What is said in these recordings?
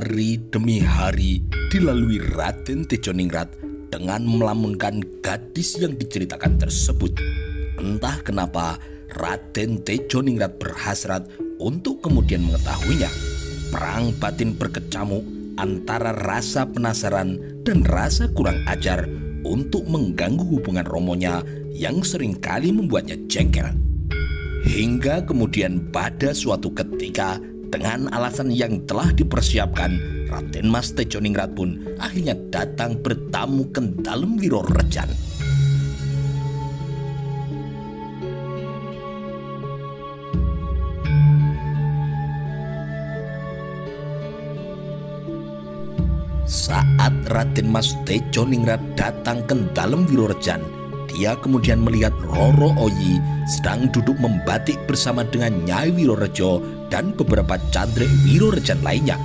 Hari demi hari dilalui Raden Tejoningrat dengan melamunkan gadis yang diceritakan tersebut. Entah kenapa Raden Tejoningrat berhasrat untuk kemudian mengetahuinya. Perang batin berkecamuk antara rasa penasaran dan rasa kurang ajar untuk mengganggu hubungan Romonya yang seringkali membuatnya jengkel. Hingga kemudian pada suatu ketika, dengan alasan yang telah dipersiapkan, Raden Mas Tejoningrat pun akhirnya datang bertamu ke dalam Wiro Rejan. Saat Raden Mas Tejoningrat datang ke dalam Wiro Rejan, dia kemudian melihat Roro Oyi sedang duduk membatik bersama dengan Nyai Wirorejo dan beberapa candrik Wirorejan lainnya.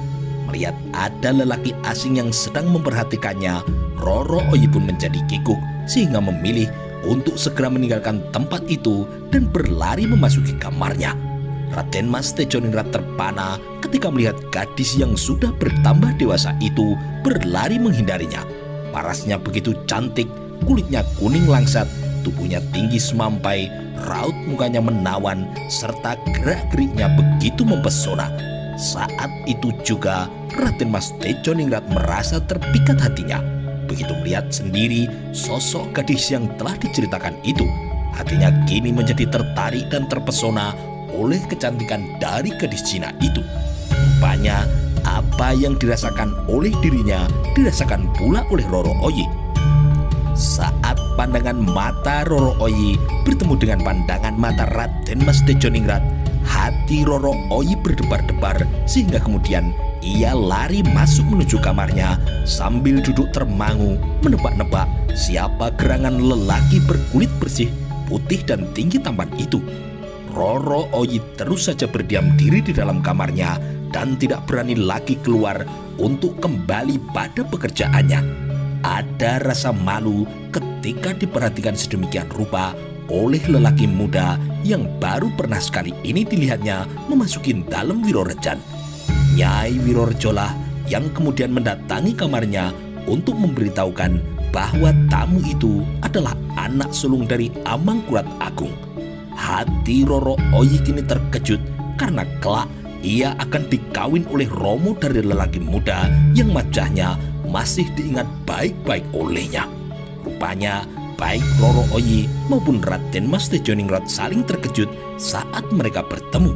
Melihat ada lelaki asing yang sedang memperhatikannya, Roro Oyi pun menjadi kikuk sehingga memilih untuk segera meninggalkan tempat itu dan berlari memasuki kamarnya. Raden Mas Tejoningrat terpana ketika melihat gadis yang sudah bertambah dewasa itu berlari menghindarinya. Parasnya begitu cantik, kulitnya kuning langsat, tubuhnya tinggi semampai, raut mukanya menawan, serta gerak-geriknya begitu mempesona. Saat itu juga Raden Mas Tejoningrat merasa terpikat hatinya. Begitu melihat sendiri sosok gadis yang telah diceritakan itu, hatinya kini menjadi tertarik dan terpesona oleh kecantikan dari gadis Cina itu. Rupanya apa yang dirasakan oleh dirinya dirasakan pula oleh Roro Oyi. Saat pandangan mata Roro Oyi bertemu dengan pandangan mata Raden Mas Tejoningrat, hati Roro Oyi berdebar-debar sehingga kemudian ia lari masuk menuju kamarnya sambil duduk termangu menebak-nebak siapa gerangan lelaki berkulit bersih, putih dan tinggi tampan itu. Roro Oyi terus saja berdiam diri di dalam kamarnya dan tidak berani lagi keluar untuk kembali pada pekerjaannya. Ada rasa malu ketika diperhatikan sedemikian rupa oleh lelaki muda yang baru pernah sekali ini dilihatnya memasuki dalam Wiro Rejan. Nyai Wirorejo lah yang kemudian mendatangi kamarnya untuk memberitahukan bahwa tamu itu adalah anak sulung dari Amangkurat Agung. Hati Roro Oyi kini terkejut karena kelak ia akan dikawin oleh Romo dari lelaki muda yang wajahnya masih diingat baik-baik olehnya. Rupanya baik Roro Oyi maupun Raden Mas Tejoningrat saling terkejut saat mereka bertemu.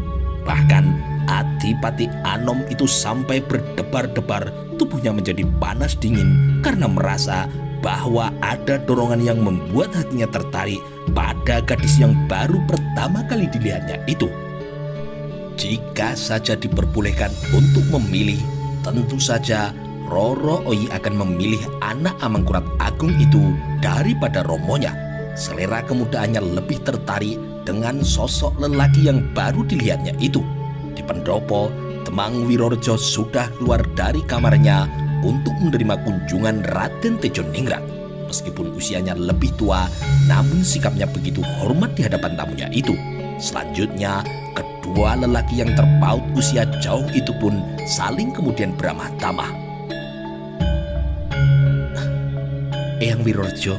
Bahkan Adipati Anom itu sampai berdebar-debar, tubuhnya menjadi panas dingin karena merasa bahwa ada dorongan yang membuat hatinya tertarik pada gadis yang baru pertama kali dilihatnya itu. Jika saja diperbolehkan untuk memilih, tentu saja Roro Oyi akan memilih anak Amangkurat Agung itu daripada Romonya. Selera kemudaannya lebih tertarik dengan sosok lelaki yang baru dilihatnya itu. Di pendopo, Temang Wirorejo sudah keluar dari kamarnya untuk menerima kunjungan Raden Tejoningrat. Meskipun usianya lebih tua, namun sikapnya begitu hormat di hadapan tamunya itu. Selanjutnya, kedua lelaki yang terpaut usia jauh itu pun saling kemudian beramah tamah. Eyang Wirorejo,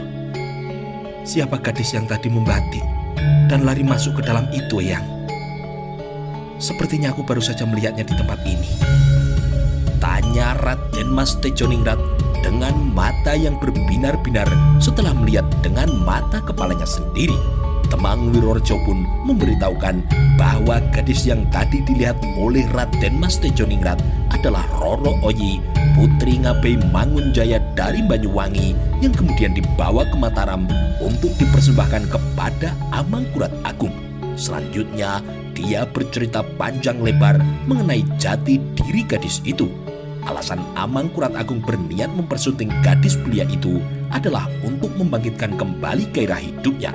siapa gadis yang tadi membatik dan lari masuk ke dalam itu, Eyang? Sepertinya aku baru saja melihatnya di tempat ini. Tanya Raden Mas Tejoningrat dengan mata yang berbinar-binar setelah melihat dengan mata kepalanya sendiri. Temang Wirorejo pun memberitahukan bahwa gadis yang tadi dilihat oleh Raden Mas Tejoningrat adalah Roro Oyi, putri Ngabei Mangunjaya dari Banyuwangi yang kemudian dibawa ke Mataram untuk dipersembahkan kepada Amangkurat Agung. Selanjutnya, dia bercerita panjang lebar mengenai jati diri gadis itu. Alasan Amangkurat Agung berniat mempersunting gadis belia itu adalah untuk membangkitkan kembali gairah hidupnya.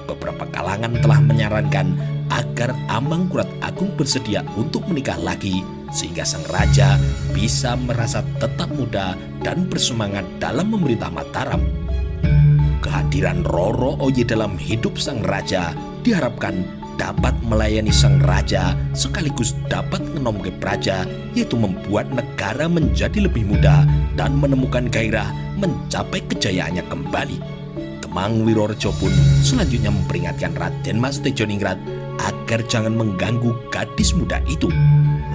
Beberapa kalangan telah menyarankan agar Amangkurat Agung bersedia untuk menikah lagi sehingga sang raja bisa merasa tetap muda dan bersemangat dalam memerintah Mataram. Kehadiran Roro Oyi dalam hidup sang raja diharapkan dapat melayani sang raja sekaligus dapat menomke praja, yaitu membuat negara menjadi lebih mudah dan menemukan gairah mencapai kejayaannya kembali. Temang Wirorejo pun selanjutnya memperingatkan Raden Mas Tejoningrat agar jangan mengganggu gadis muda itu.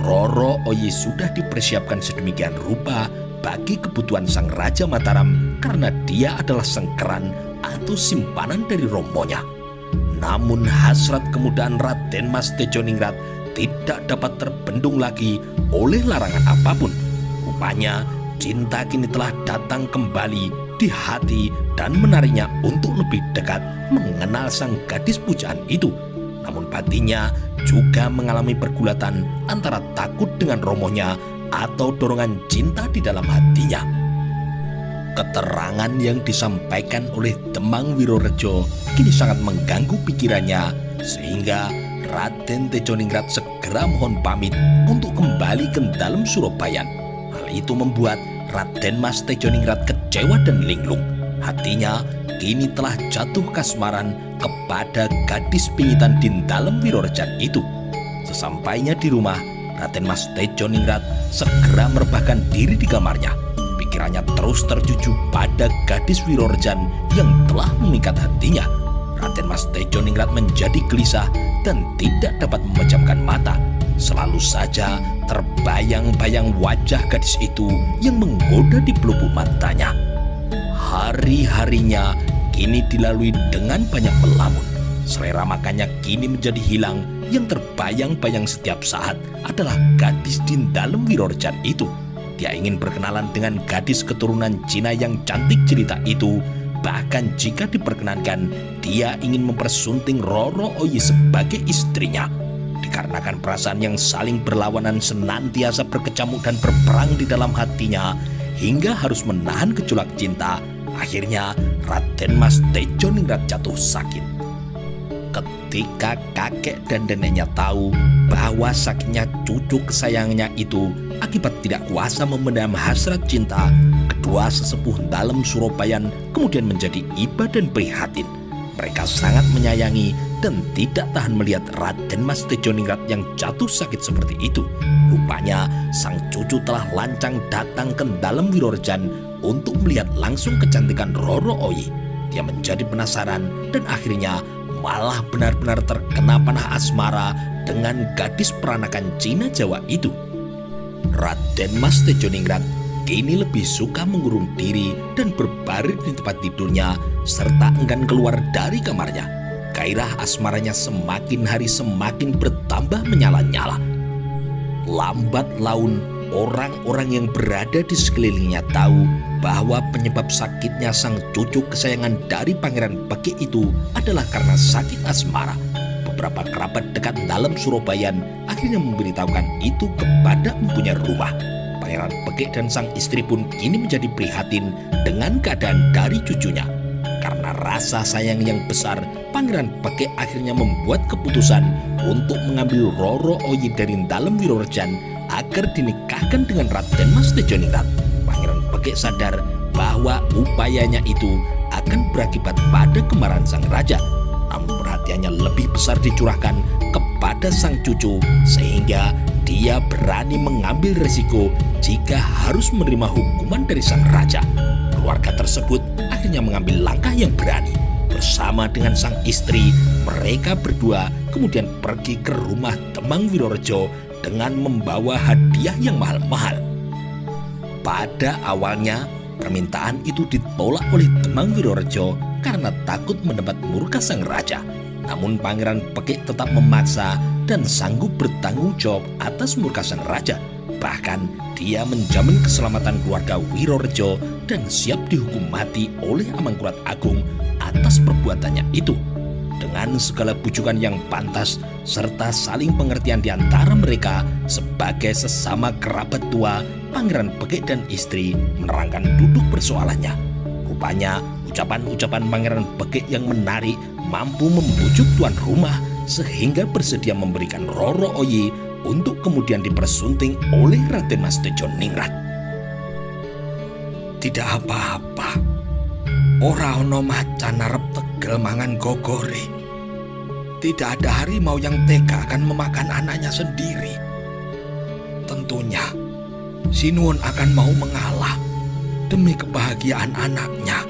Roro Oyi sudah dipersiapkan sedemikian rupa bagi kebutuhan sang Raja Mataram karena dia adalah sengkeran atau simpanan dari romonya. Namun hasrat kemudahan Raden Mas Tejoningrat tidak dapat terbendung lagi oleh larangan apapun. Rupanya cinta kini telah datang kembali di hati dan menariknya untuk lebih dekat mengenal sang gadis pujaan itu. Namun batinnya juga mengalami pergulatan antara takut dengan romohnya atau dorongan cinta di dalam hatinya. Keterangan yang disampaikan oleh Temang Wirorejo kini sangat mengganggu pikirannya, sehingga Raden Tejoningrat segera mohon pamit untuk kembali ke dalam Surabayan. Hal itu membuat Raden Mas Tejoningrat kecewa dan linglung. Hatinya kini telah jatuh kasmaran kepada gadis pingitan di dalam Wirorejan itu. Sesampainya di rumah, Raden Mas Tejoningrat segera merebahkan diri di kamarnya. Pikirannya terus tertuju pada gadis Wirorejan yang telah memikat hatinya. Raden Mas Tejoningrat menjadi gelisah dan tidak dapat memejamkan mata. Selalu saja terbayang-bayang wajah gadis itu yang menggoda di pelupuk matanya. Hari-harinya kini dilalui dengan banyak melamun. Selera makannya kini menjadi hilang. Yang terbayang-bayang setiap saat adalah gadis di dalam Wirorejan itu. Dia ingin berkenalan dengan gadis keturunan Cina yang cantik jelita itu. Bahkan jika diperkenankan, dia ingin mempersunting Roro Oyi sebagai istrinya. Dikarenakan perasaan yang saling berlawanan senantiasa berkecamuk dan berperang di dalam hatinya, hingga harus menahan gejolak cinta, akhirnya Raden Mas Tejoningrat jatuh sakit. Ketika kakek dan neneknya tahu bahwa sakitnya cucu kesayangannya itu akibat tidak kuasa memendam hasrat cinta, kedua sesepuh dalam Surabayan kemudian menjadi iba dan prihatin. Mereka sangat menyayangi dan tidak tahan melihat Raden Mas Tejoningrat yang jatuh sakit seperti itu. Rupanya sang cucu telah lancang datang ke dalam Wirorejan untuk melihat langsung kecantikan Roro Oyi. Dia menjadi penasaran dan akhirnya malah benar-benar terkena panah asmara dengan gadis peranakan Cina Jawa itu. Raden Mas Tejoningrat kini lebih suka mengurung diri dan berbaring di tempat tidurnya serta enggan keluar dari kamarnya. Gairah asmaranya semakin hari semakin bertambah menyala-nyala. Lambat laun orang-orang yang berada di sekelilingnya tahu bahwa penyebab sakitnya sang cucu kesayangan dari Pangeran Bekik itu adalah karena sakit asmara. Beberapa kerabat dekat dalam Surabayan akhirnya memberitahukan itu kepada empunya rumah. Pangeran Bekik dan sang istri pun kini menjadi prihatin dengan keadaan dari cucunya. Karena rasa sayang yang besar, Pangeran Bekik akhirnya membuat keputusan untuk mengambil Roro Oyi dari dalam Wirorejan agar dinikahkan dengan Raden Mas Tejoningrat. Pangeran Bekik sadar bahwa upayanya itu akan berakibat pada kemarahan sang raja. Namun perhatiannya lebih besar dicurahkan kepada sang cucu sehingga dia berani mengambil resiko jika harus menerima hukuman dari sang raja. Keluarga tersebut akhirnya mengambil langkah yang berani. Bersama dengan sang istri, mereka berdua kemudian pergi ke rumah Temang Wirorejo dengan membawa hadiah yang mahal-mahal. Pada awalnya, permintaan itu ditolak oleh Temang Wirorejo karena takut mendapat murka sang raja. Namun Pangeran Bekik tetap memaksa dan sanggup bertanggung jawab atas murka sang raja. Bahkan dia menjamin keselamatan keluarga Wirorejo dan siap dihukum mati oleh Amangkurat Agung atas perbuatannya itu. Dengan segala bujukan yang pantas serta saling pengertian di antara mereka sebagai sesama kerabat tua, Pangeran Bekik dan istri menerangkan duduk persoalannya. Rupanya ucapan-ucapan Pangeran Bekik yang menarik mampu membujuk tuan rumah sehingga bersedia memberikan Roro Oyi untuk kemudian dipersunting oleh Raden Mas Tejoningrat. Tidak apa-apa, ora ono macan arep tegel mangan gogore. Tidak ada harimau yang tega akan memakan anaknya sendiri. Tentunya, Sinuhun akan mau mengalah demi kebahagiaan anaknya.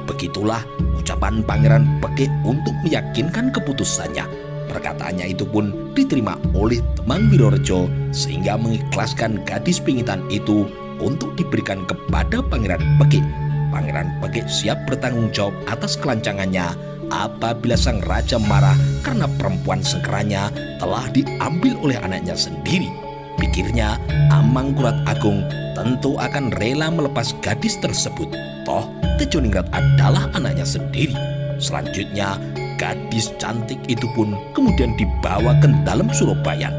Begitulah ucapan Pangeran Pekik untuk meyakinkan keputusannya. Perkataannya itu pun diterima oleh Temang Wirorejo sehingga mengikhlaskan gadis pingitan itu untuk diberikan kepada Pangeran Pekik. Pangeran Pekik siap bertanggung jawab atas kelancangannya apabila sang raja marah karena perempuan sengkeranya telah diambil oleh anaknya sendiri. Pikirnya, Amangkurat Agung tentu akan rela melepas gadis tersebut. Toh, Tejoningrat adalah anaknya sendiri. Selanjutnya, gadis cantik itu pun kemudian dibawa ke dalam Surobayan.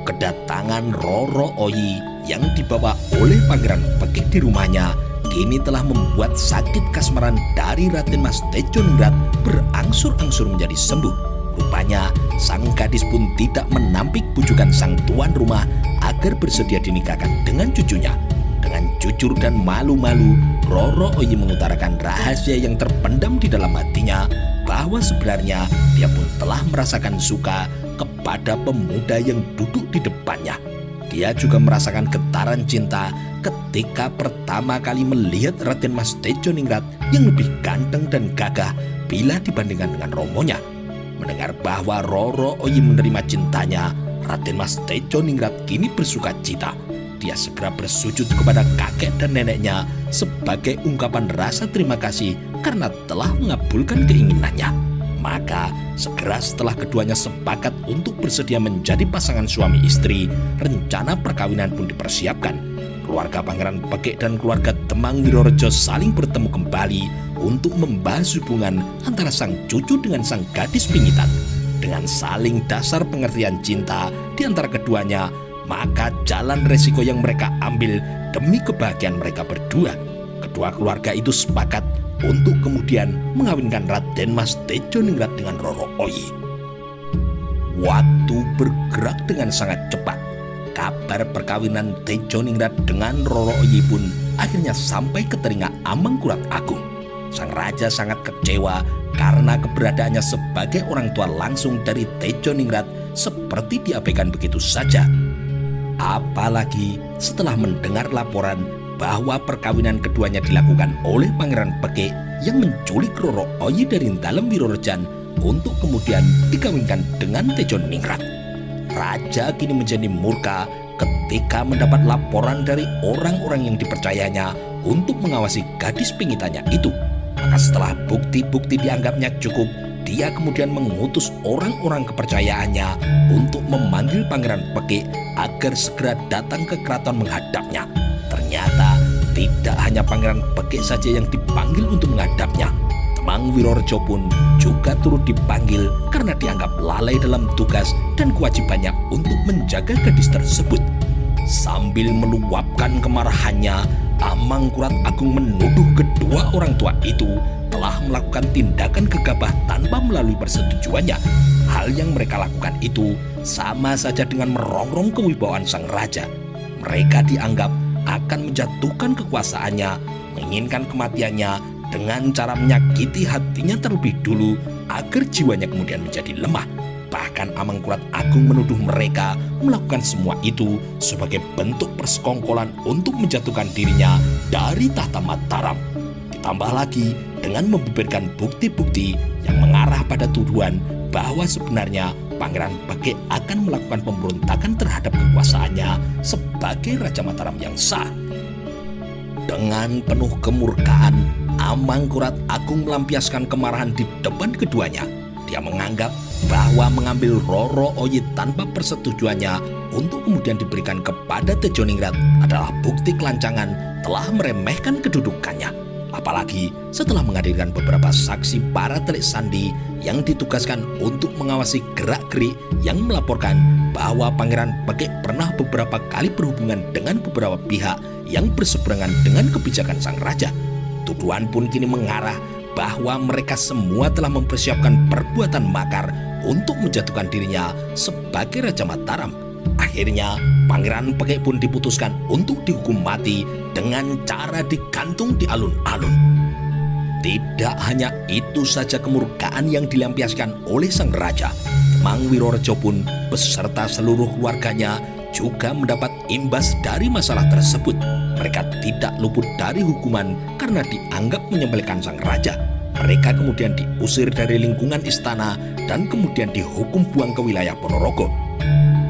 Kedatangan Roro Oyi yang dibawa oleh Pangeran Pekik di rumahnya kini telah membuat sakit kasmaran dari Raden Mas Tejoningrat berangsur-angsur menjadi sembuh. Rupanya sang gadis pun tidak menampik bujukan sang tuan rumah agar bersedia dinikahkan dengan cucunya. Dengan jujur dan malu-malu, Roro Oyi mengutarakan rahasia yang terpendam di dalam hatinya bahwa sebenarnya dia pun telah merasakan suka kepada pemuda yang duduk di depannya. Dia juga merasakan getaran cinta ketika pertama kali melihat Raden Mas Tejoningrat yang lebih ganteng dan gagah bila dibandingkan dengan romonya. Mendengar bahwa Roro Oyi menerima cintanya, Raden Mas Tejoningrat kini bersuka cita. Dia segera bersujud kepada kakek dan neneknya sebagai ungkapan rasa terima kasih karena telah mengabulkan keinginannya. Maka segera setelah keduanya sepakat untuk bersedia menjadi pasangan suami istri, rencana perkawinan pun dipersiapkan. Keluarga Pangeran Pekik dan keluarga Temang Wirorejo saling bertemu kembali untuk membahas hubungan antara sang cucu dengan sang gadis pingitan. Dengan saling dasar pengertian cinta di antara keduanya, maka jalan resiko yang mereka ambil demi kebahagiaan mereka berdua. Kedua keluarga itu sepakat untuk kemudian mengawinkan Raden Mas Tejoningrat dengan Roro Oyi. Waktu bergerak dengan sangat cepat. Kabar perkawinan Tejoningrat dengan Roro Oyi pun akhirnya sampai ke telinga Amangkurat Agung. Sang raja sangat kecewa karena keberadaannya sebagai orang tua langsung dari Tejoningrat seperti diabaikan begitu saja. Apalagi setelah mendengar laporan bahwa perkawinan keduanya dilakukan oleh Pangeran Pekik yang menculik Roro Oyi dari dalam Wirorejan untuk kemudian dikawinkan dengan Tejoningrat. Raja kini menjadi murka ketika mendapat laporan dari orang-orang yang dipercayanya untuk mengawasi gadis pingitannya itu. Maka setelah bukti-bukti dianggapnya cukup, dia kemudian mengutus orang-orang kepercayaannya untuk memanggil Pangeran Pekik agar segera datang ke keraton menghadapnya. Ternyata tidak hanya Pangeran Pekik saja yang dipanggil untuk menghadapnya. Temang Wirorejo pun juga turut dipanggil karena dianggap lalai dalam tugas dan kewajibannya untuk menjaga gadis tersebut. Sambil meluapkan kemarahannya, Amangkurat Agung menuduh kedua orang tua itu telah melakukan tindakan gegabah tanpa melalui persetujuannya. Hal yang mereka lakukan itu sama saja dengan merongrong kewibawaan sang raja. Mereka dianggap akan menjatuhkan kekuasaannya, menginginkan kematiannya dengan cara menyakiti hatinya terlebih dulu agar jiwanya kemudian menjadi lemah. Bahkan Amangkurat Agung menuduh mereka melakukan semua itu sebagai bentuk persekongkolan untuk menjatuhkan dirinya dari tahta Mataram. Ditambah lagi dengan membeberkan bukti-bukti yang mengarah pada tuduhan bahwa sebenarnya Pangeran Pekik akan melakukan pemberontakan terhadap kekuasaannya sebagai Raja Mataram yang sah. Dengan penuh kemurkaan, Amangkurat Agung melampiaskan kemarahan di depan keduanya. Dia menganggap bahwa mengambil Roro Oyi tanpa persetujuannya untuk kemudian diberikan kepada Tejoningrat adalah bukti kelancangan telah meremehkan kedudukannya. Apalagi setelah menghadirkan beberapa saksi para telik sandi yang ditugaskan untuk mengawasi gerak-gerik yang melaporkan bahwa Pangeran Pekik pernah beberapa kali berhubungan dengan beberapa pihak yang berseberangan dengan kebijakan sang raja. Tuduhan pun kini mengarah bahwa mereka semua telah mempersiapkan perbuatan makar untuk menjatuhkan dirinya sebagai Raja Mataram. Akhirnya Pangeran Pekik pun diputuskan untuk dihukum mati dengan cara digantung di alun-alun. Tidak hanya itu saja kemurkaan yang dilampiaskan oleh sang raja, Kemang Wirorejo pun beserta seluruh keluarganya juga mendapat imbas dari masalah tersebut. Mereka tidak luput dari hukuman karena dianggap menyembelihkan sang raja. Mereka kemudian diusir dari lingkungan istana dan kemudian dihukum buang ke wilayah Ponorogo.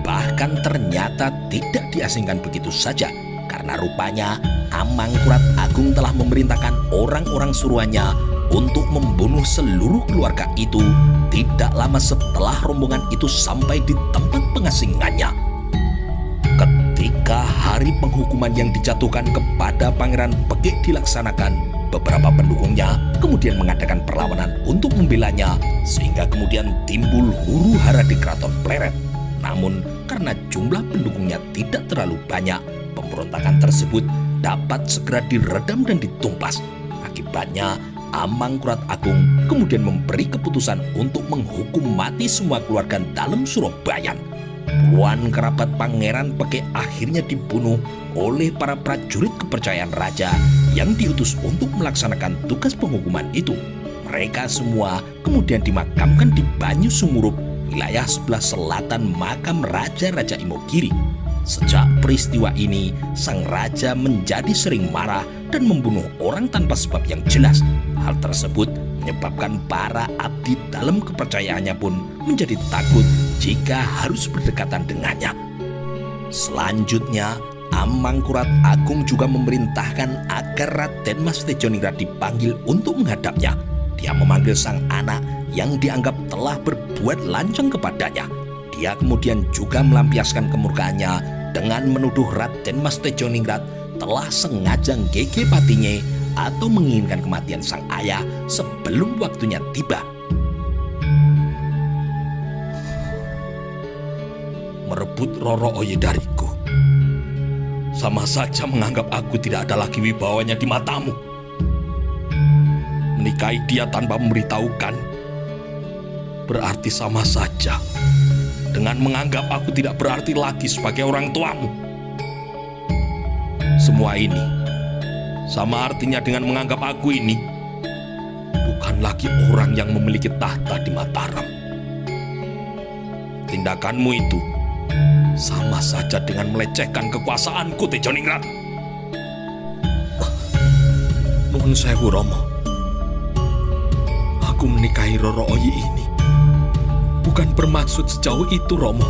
Bahkan ternyata tidak diasingkan begitu saja, karena rupanya Amangkurat Agung telah memerintahkan orang-orang suruhannya untuk membunuh seluruh keluarga itu tidak lama setelah rombongan itu sampai di tempat pengasingannya. Ketika hari penghukuman yang dijatuhkan kepada Pangeran Pekik dilaksanakan, beberapa pendukungnya kemudian mengadakan perlawanan untuk membelanya, sehingga kemudian timbul huru-hara di Keraton Pleret. Namun karena jumlah pendukungnya tidak terlalu banyak, pemberontakan tersebut dapat segera diredam dan ditumpas. Akibatnya Amangkurat Agung kemudian memberi keputusan untuk menghukum mati semua keluarga dalam Surabayan. Puluhan kerabat Pangeran Pekik akhirnya dibunuh oleh para prajurit kepercayaan raja yang diutus untuk melaksanakan tugas penghukuman itu. Mereka semua kemudian dimakamkan di Banyu Sumurup, wilayah sebelah selatan makam Raja-Raja Imogiri. Sejak peristiwa ini, sang raja menjadi sering marah dan membunuh orang tanpa sebab yang jelas. Hal tersebut menyebabkan para abdi dalam kepercayaannya pun menjadi takut jika harus berdekatan dengannya. Selanjutnya, Amangkurat Agung juga memerintahkan agar Raden Mas Tejoningrat dipanggil untuk menghadapnya. Dia memanggil sang anak yang dianggap telah berbuat lancang kepadanya. Dia kemudian juga melampiaskan kemurkaannya dengan menuduh Raden Mas Tejoningrat telah sengaja ngege patinya atau menginginkan kematian sang ayah sebelum waktunya tiba. Merebut Roro Oye dariku, sama saja menganggap aku tidak ada lagi wibawanya di matamu. Menikahi dia tanpa memberitahukan berarti sama saja dengan menganggap aku tidak berarti lagi sebagai orang tuamu. Semua ini sama artinya dengan menganggap aku ini bukan lagi orang yang memiliki tahta di Mataram. Tindakanmu itu sama saja dengan melecehkan kekuasaanku, Tejoningrat. Nuwun sewu, Romo. Aku menikahi Roro Oyi ini bukan bermaksud sejauh itu, Romo.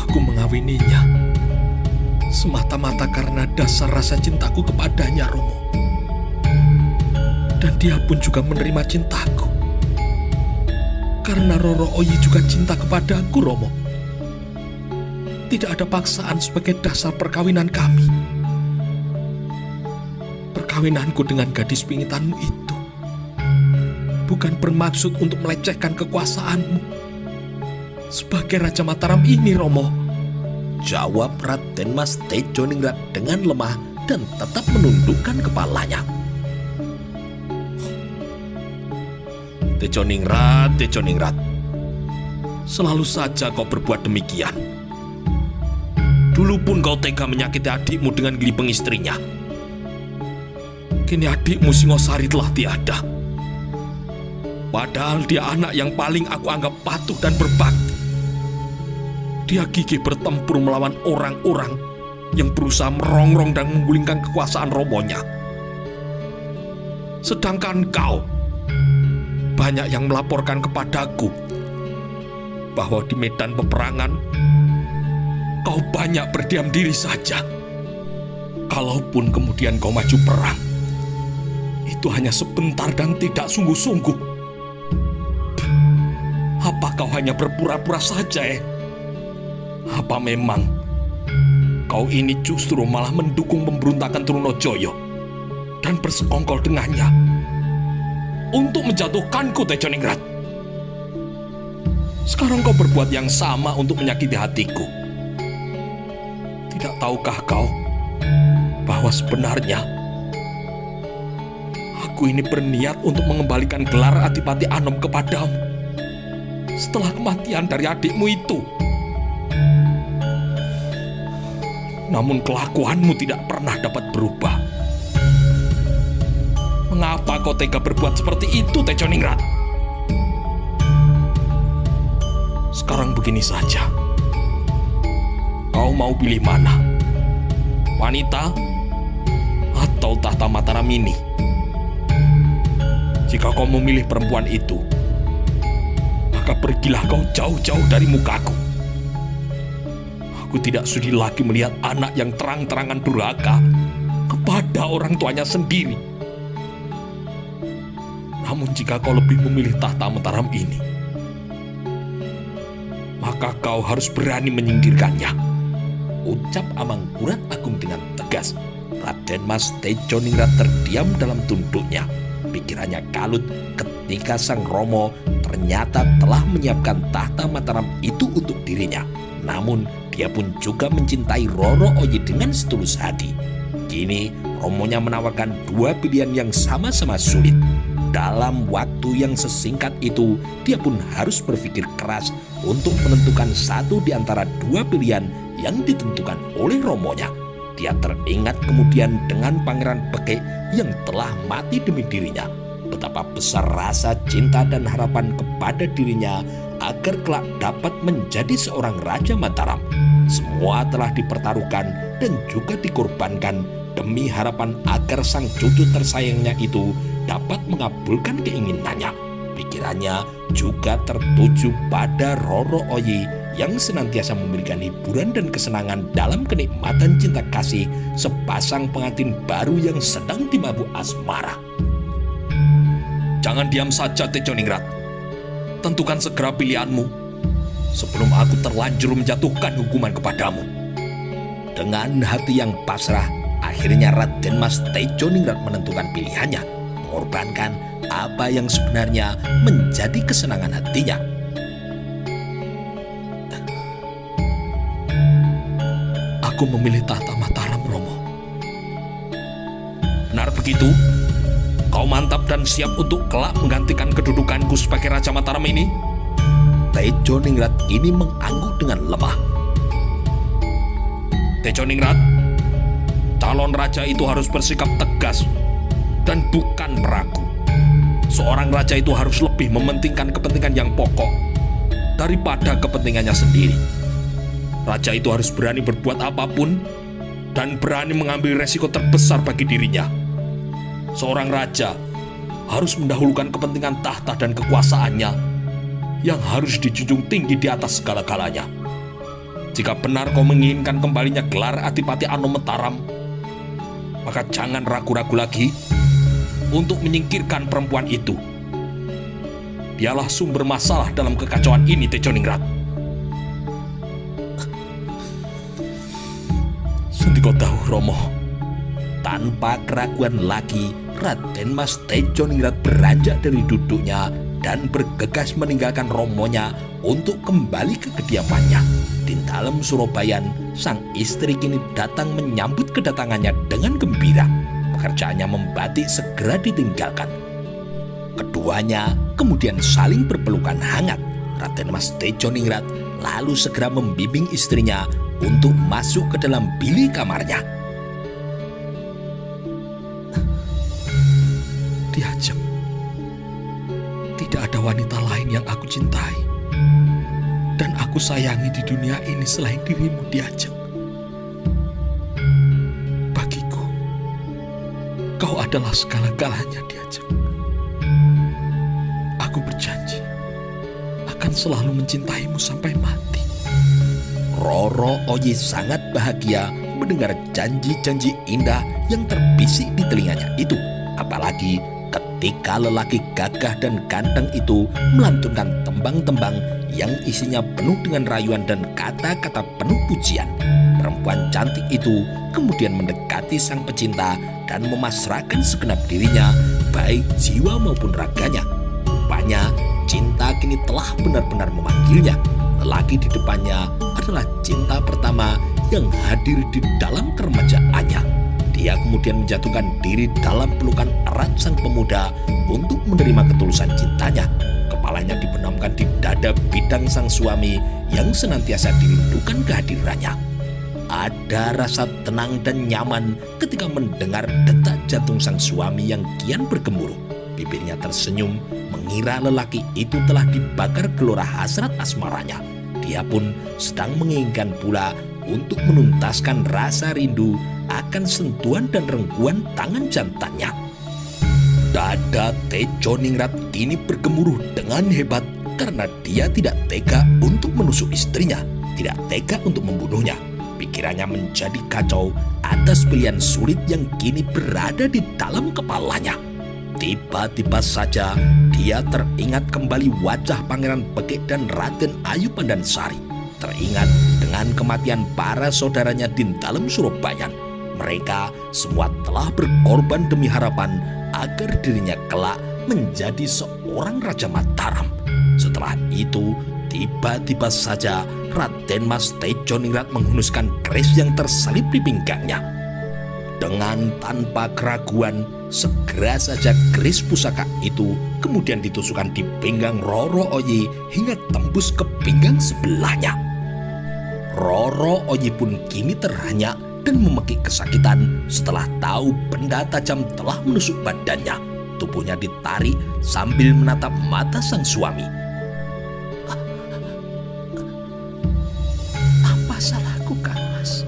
Aku mengawininya semata-mata karena dasar rasa cintaku kepadanya, Romo. Dan dia pun juga menerima cintaku karena Roro Oyi juga cinta kepadaku, Romo. Tidak ada paksaan sebagai dasar perkawinan kami. Perkawinanku dengan gadis pingitanmu itu bukan bermaksud untuk melecehkan kekuasaanmu sebagai Raja Mataram ini, Romo. Jawab Raden Mas Tejoningrat dengan lemah dan tetap menundukkan kepalanya. Tejoningrat, selalu saja kau berbuat demikian. Dulu pun kau tega menyakiti adikmu dengan gelipeng istrinya. Kini adikmu Singosari telah tiada. Padahal dia anak yang paling aku anggap patuh dan berbakti. Dia gigih bertempur melawan orang-orang yang berusaha merongrong dan menggulingkan kekuasaan romonya. Sedangkan kau, banyak yang melaporkan kepadaku bahwa di medan peperangan kau banyak berdiam diri saja. Kalaupun kemudian kau maju perang, itu hanya sebentar dan tidak sungguh-sungguh. Apa kau hanya berpura-pura saja, Apa memang kau ini justru malah mendukung pemberontakan Trunojoyo dan bersekongkol dengannya untuk menjatuhkanku, Tejoningrat? Sekarang kau berbuat yang sama untuk menyakiti hatiku. Tidak tahukah kau bahwa sebenarnya aku ini berniat untuk mengembalikan gelar Adipati Anom kepadamu setelah kematian dari adikmu itu? Namun kelakuanmu tidak pernah dapat berubah. Mengapa kau tega berbuat seperti itu, Tejoningrat? Sekarang begini saja. Kau mau pilih mana? Wanita atau tahta Mataram ini? Jika kau memilih perempuan itu, maka pergilah kau jauh-jauh dari mukaku. Aku tidak sudi lagi melihat anak yang terang-terangan durhaka kepada orang tuanya sendiri. Namun jika kau lebih memilih tahta Mataram ini, maka kau harus berani menyingkirkannya, ucap Amangkurat Agung dengan tegas. Raden Mas Tejoningrat terdiam dalam tunduknya. Pikirannya kalut ketika sang Romo ternyata telah menyiapkan tahta Mataram itu untuk dirinya. Namun dia pun juga mencintai Roro Oyi dengan setulus hati. Kini Romonya menawarkan dua pilihan yang sama-sama sulit. Dalam waktu yang sesingkat itu, dia pun harus berpikir keras untuk menentukan satu di antara dua pilihan yang ditentukan oleh Romonya. Dia teringat kemudian dengan Pangeran Bekik yang telah mati demi dirinya. Betapa besar rasa cinta dan harapan kepada dirinya agar kelak dapat menjadi seorang Raja Mataram. Semua telah dipertaruhkan dan juga dikorbankan demi harapan agar sang cucu tersayangnya itu dapat mengabulkan keinginannya. Pikirannya juga tertuju pada Roro Oyi yang senantiasa memberikan hiburan dan kesenangan dalam kenikmatan cinta kasih sepasang pengantin baru yang sedang dimabuk asmara. Jangan diam saja, Tejoningrat. Tentukan segera pilihanmu sebelum aku terlanjur menjatuhkan hukuman kepadamu. Dengan hati yang pasrah, akhirnya Raden Mas Tejoningrat menentukan pilihannya, mengorbankan apa yang sebenarnya menjadi kesenangan hatinya. Aku memilih tahta Mataram, Romo. Benar begitu? Kau mantap dan siap untuk kelak menggantikan kedudukanku sebagai Raja Mataram ini? Tejoningrat ini mengangguk dengan lemah. Tejoningrat, calon raja itu harus bersikap tegas dan bukan meragu. Seorang raja itu harus lebih mementingkan kepentingan yang pokok daripada kepentingannya sendiri. Raja itu harus berani berbuat apapun dan berani mengambil resiko terbesar bagi dirinya. Seorang raja harus mendahulukan kepentingan tahta dan kekuasaannya yang harus dijunjung tinggi di atas segala-galanya. Jika benar kau menginginkan kembalinya gelar Adipati Anomentarem, maka jangan ragu-ragu lagi untuk menyingkirkan perempuan itu. Dialah sumber masalah dalam kekacauan ini, Tejoningrat. Sendiko tahu, Romo. Tanpa keraguan lagi, Raden Mas Tejoningrat beranjak dari duduknya dan bergegas meninggalkan Romonya untuk kembali ke kediamannya. Di dalam Surabayan, sang istri kini datang menyambut kedatangannya dengan gembira. Pekerjaannya membatik segera ditinggalkan. Keduanya kemudian saling berpelukan hangat. Raden Mas Tejoningrat lalu segera membimbing istrinya untuk masuk ke dalam bilik kamarnya. Di Ajeng, tidak ada wanita lain yang aku cintai dan aku sayangi di dunia ini selain dirimu, Di Ajeng. Bagiku, kau adalah segala-galanya, Di Ajeng. Aku berjanji akan selalu mencintaimu sampai mati. Roro Oyi sangat bahagia mendengar janji-janji indah yang terbisik di telinganya itu. Apalagi ketika lelaki gagah dan ganteng itu melantunkan tembang-tembang yang isinya penuh dengan rayuan dan kata-kata penuh pujian. Perempuan cantik itu kemudian mendekati sang pecinta dan memasrahkan segenap dirinya, baik jiwa maupun raganya. Rupanya cinta kini telah benar-benar memanggilnya. Lelaki di depannya adalah cinta pertama yang hadir di dalam keremajaannya. Dia kemudian menjatuhkan diri dalam pelukan erat sang pemuda untuk menerima ketulusan cintanya. Kepalanya dibenamkan di dada bidang sang suami yang senantiasa dirindukan kehadirannya. Ada rasa tenang dan nyaman ketika mendengar detak jantung sang suami yang kian bergemuruh. Bibirnya tersenyum, mengira lelaki itu telah dibakar gelora hasrat asmaranya. Dia pun sedang menginginkan pula untuk menuntaskan rasa rindu akan sentuhan dan rengkuan tangan jantannya. Dada Tejo Ningrat kini bergemuruh dengan hebat karena dia tidak tega untuk menusuk istrinya, tidak tega untuk membunuhnya. Pikirannya menjadi kacau atas pilihan sulit yang kini berada di dalam kepalanya. Tiba-tiba saja dia teringat kembali wajah Pangeran Bekik dan Raden Ayu Pandansari. Teringat dengan kematian para saudaranya di dalam Surabayan. Mereka semua telah berkorban demi harapan agar dirinya kelak menjadi seorang Raja Mataram. Setelah itu, tiba-tiba saja Raden Mas Tejo Ningrat menghunuskan keris yang tersalib di pinggangnya. Dengan tanpa keraguan, segera saja keris pusaka itu kemudian ditusukkan di pinggang Roro Oyi hingga tembus ke pinggang sebelahnya. Roro Oyi pun kini terhanyak dan memekik kesakitan setelah tahu benda tajam telah menusuk badannya. Tubuhnya ditarik sambil menatap mata sang suami. Apa salahku, Kang Mas?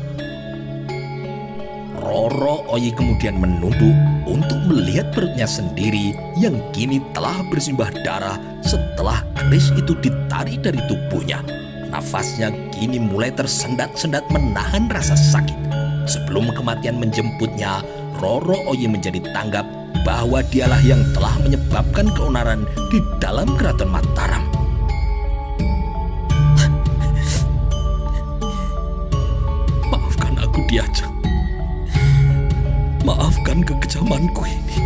Roro Oyi kemudian menunduk untuk melihat perutnya sendiri yang kini telah bersimbah darah setelah keris itu ditarik dari tubuhnya. Nafasnya kini mulai tersendat-sendat menahan rasa sakit. Sebelum kematian menjemputnya, Roro Oyi menjadi tanggap bahwa dialah yang telah menyebabkan keonaran di dalam keraton Mataram. Maafkan aku, Diajeng. Maafkan kekejamanku ini.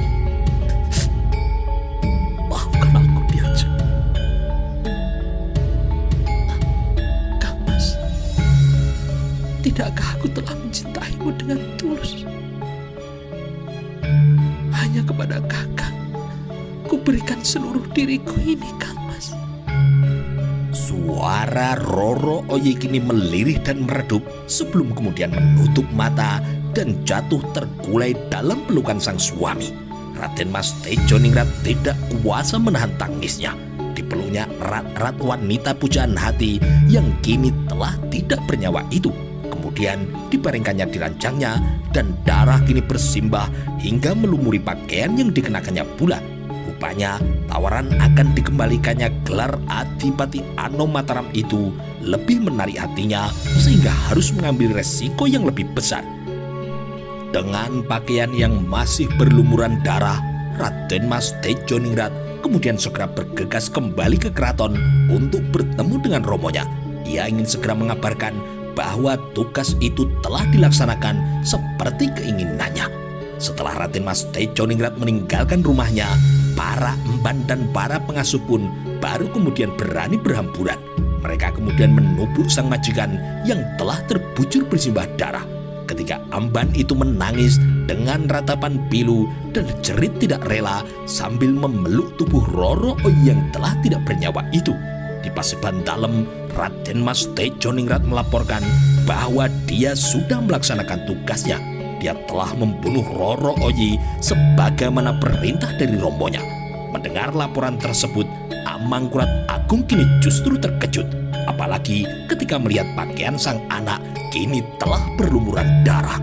Maafkan aku, Diajeng. Kang Mas, tidakkah aku telah mencintaimu dengan tulus? Hanya kepada Kakang ku berikan seluruh diriku ini, Kang Mas. Suara Roro Oyi kini melirih dan meredup sebelum kemudian menutup mata dan jatuh terkulai dalam pelukan sang suami. Raden Mas Tejo Ningrat tidak kuasa menahan tangisnya. Dipeluknya erat-erat wanita pujaan hati yang kini telah tidak bernyawa itu. Kemudian dibaringkannya di ranjangnya dan darah kini bersimbah hingga melumuri pakaian yang dikenakannya pula. Rupanya tawaran akan dikembalikannya gelar Adipati Anom Mataram itu lebih menarik hatinya sehingga harus mengambil resiko yang lebih besar. Dengan pakaian yang masih berlumuran darah, Raden Mas Tejo Ningrat kemudian segera bergegas kembali ke keraton untuk bertemu dengan romonya. Ia ingin segera mengabarkan bahwa tugas itu telah dilaksanakan seperti keinginannya. Setelah Raden Mas Tejo Ningrat meninggalkan rumahnya, para emban dan para pengasuh pun baru kemudian berani berhamburan. Mereka kemudian menubuk sang majikan yang telah terbujur bersimbah darah. Ketika emban itu menangis dengan ratapan pilu dan jerit tidak rela sambil memeluk tubuh Roro Oyi yang telah tidak bernyawa itu. Di Paseban Dalem, Raden Mas Tejo Ningrat melaporkan bahwa dia sudah melaksanakan tugasnya. Dia telah membunuh Roro Oyi sebagaimana perintah dari rombonnya. Mendengar laporan tersebut, Amangkurat Agung kini justru terkejut. Apalagi ketika melihat pakaian sang anak kini telah berlumuran darah.